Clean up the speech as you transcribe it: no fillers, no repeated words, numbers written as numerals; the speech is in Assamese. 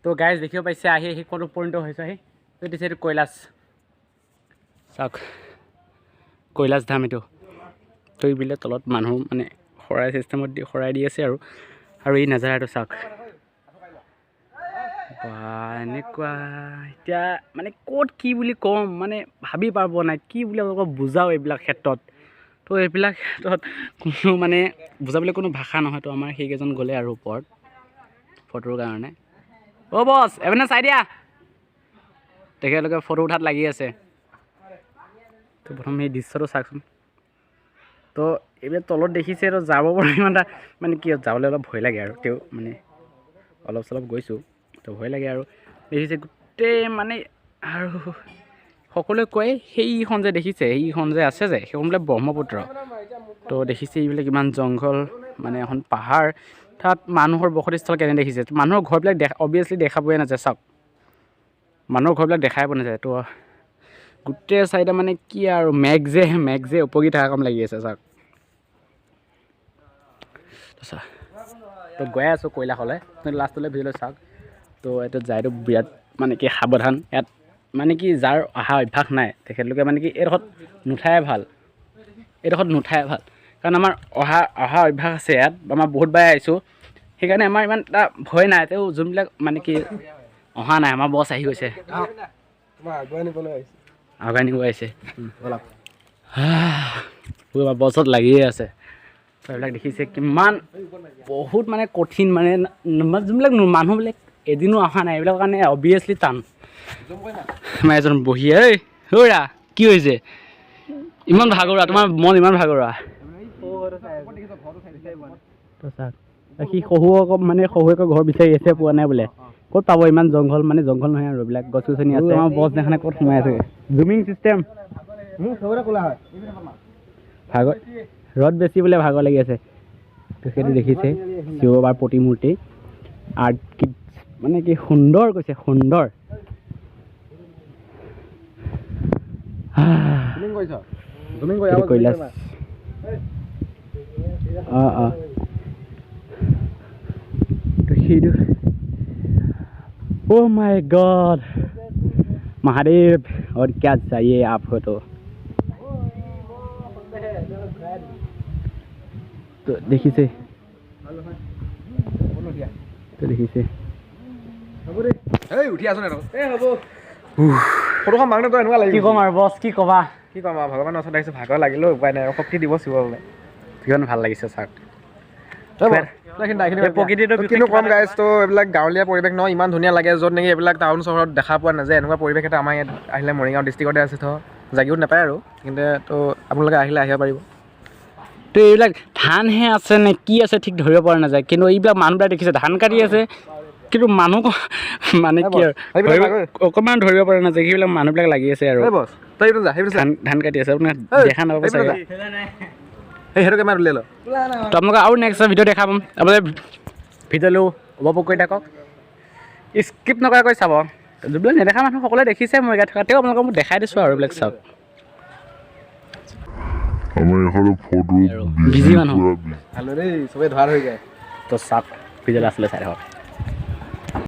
তো গাইজ দেখিব পাইছে আহি সেই ক'ত উপনীত হৈছে আহি তো দিছে এইটো কৈলাশ চাওক কৈলাশ ধাম এইটো তো এইবিলাক তলত মানুহ মানে শৰাই চিষ্টেমত শৰাই দি আছে আৰু এই নাজাৰাটো চাওক বা এনেকুৱা এতিয়া মানে ক'ত কি বুলি ক'ম মানে ভাবি পাব নাই কি বুলি আপোনালোকক বুজাওঁ এইবিলাক ক্ষেত্ৰত তো এইবিলাক ক্ষেত্ৰত কোনো মানে বুজাবলৈ কোনো ভাষা নহয় তো আমাৰ সেইকেইজন গ'লে আৰু ওপৰত ফটোৰ কাৰণে অ' বছ এপিনে চাই দিয়া তেখেতলোকে ফটো উঠাত লাগি আছে তো প্ৰথম এই দৃশ্যটো চাওকচোন তো এইবিলাক তলত দেখিছে তো যাব পৰা ইমান এটা মানে কি যাবলৈ অলপ ভয় লাগে আৰু তেওঁ মানে অলপ চলপ গৈছোঁ তো ভয় লাগে আৰু দেখিছে গোটেই মানে আৰু সকলোৱে কয় সেইখন যে দেখিছে সেইখন যে আছে যে সেইখন বোলে ব্ৰহ্মপুত্ৰ তো দেখিছে এইবিলাক ইমান জংঘল মানে এখন পাহাৰ তাত মানুহৰ বসতিস্থল কেনে দেখিছে মানুহৰ ঘৰবিলাক অবভিয়াছলি দেখা পোৱাই নাযায় চাওক মানুহৰ ঘৰবিলাক দেখাই পোৱা নাযায় তো গোটেই চাইডে মানে কি আৰু মেঘ যে উপগি থকা কাম লাগি আছে চাওক তো গৈ আছোঁ কৈলাশলৈ লাষ্টলৈ ভিডিঅ'লৈ চাওক তো এইটোত যায়তো বিৰাট মানে কি সাৱধান ইয়াত মানে কি যাৰ অহা অভ্যাস নাই তেখেতলোকে মানে কি এইডোখৰত নুঠাই ভাল কাৰণ আমাৰ অহা অভ্যাস আছে ইয়াত আমাৰ বহুত বাৰ আহিছোঁ সেইকাৰণে আমাৰ ইমান এটা ভয় নাই তেওঁ যোনবিলাক মানে কি অহা নাই আমাৰ বছ আহি গৈছে আগুৱাই নিব আহিছে বছত লাগিয়ে আছে এইবিলাক দেখিছে কিমান বহুত মানে কঠিন মানে যোনবিলাক মানুহবিলাক এদিনো অহা নাই এইবিলাকৰ কাৰণে অবভিয়াছলি টান মই এজন বহি ঐৰা কি হৈছে ইমান ভাগৰুৱা তোমাৰ মন ইমান ভাগৰুৱা সি শহুৱেকৰ ঘৰ বিচাৰি আছে পোৱা নাই বোলে ক'ত পাব ইমান জংঘল মানে জংঘল নহয় আৰু এইবিলাক গছ গছনি আছে আমাৰ বছ দেখানে ক'ত সোমাই আছে জুমিং চিষ্টেম ভাগৰ ৰ'দ বেছি বোলে ভাগৰ লাগি আছে তো সেইটো দেখিছে শিৱ বাবাৰ প্ৰতিমূৰ্তি আৰ্ট কি মানে কি সুন্দৰ কৈছে সুন্দৰ কৈলাশ সেইটো ओ माय गॉड महादेव और क्या चाहिए आपको तो দেখিছে উঠি আছো ফটোখন মাংনে তই এনেকুৱা লাগিব কি ক'ম আৰু বছ কি ক'বা কি ক'ম আৰু ভগৱানৰ ওচৰত আহিছোঁ ভাগৰ লাগিলেও উপায় নাই শক্তি দিব চিবলে কিমান ভাল লাগিছে চাওক কিন্তু কম গাইজ তো এইবিলাক গাঁৱলীয়া পৰিৱেশ নহয় ইমান ধুনীয়া লাগে য'ত নেকি এইবিলাক টাউন চহৰত দেখা পোৱা নাযায় এনেকুৱা পৰিৱেশ এটা আমাৰ ইয়াত আহিলে মৰিগাঁও ডিষ্ট্ৰিক্টতে আছে তো জাগিও নাপায় আৰু কিন্তু তো আপোনালোকে আহিলে আহিব পাৰিব তো এইবিলাক ধানহে আছে নে কি আছে ঠিক ধৰিব পৰা নাযায় কিন্তু এইবিলাক মানুহবিলাক দেখিছে ধান কাটি আছে কিন্তু মানুহ মানে কি আৰু অকণমান ধৰিব পৰা নাযায় সেইবিলাক মানুহবিলাক লাগি আছে আৰু ধান কাটি আছে আপোনাক দেখা নাপাব চাগে সেইটো কেমেৰা উলিয়াই লওঁ তো আপোনালোকে আৰু নেক্সট ভিডিঅ' দেখা পাম আপোনালোকে ভিডিঅ'টো উপভোগ কৰি থাকক স্কিপ নকৰাকৈ চাব যিবিলাক নেদেখা মানুহ সকলোৱে দেখিছে মই ইয়াত থকা তেওঁ আপোনালোকক মই দেখাই দিছোঁ আৰু এইবিলাক চাওক বিজি মানুহ ভালো দেই চবেই ধৰা হৈ যায় তো চাওক ভিডিঅ'টো আছিলে চাই থাকক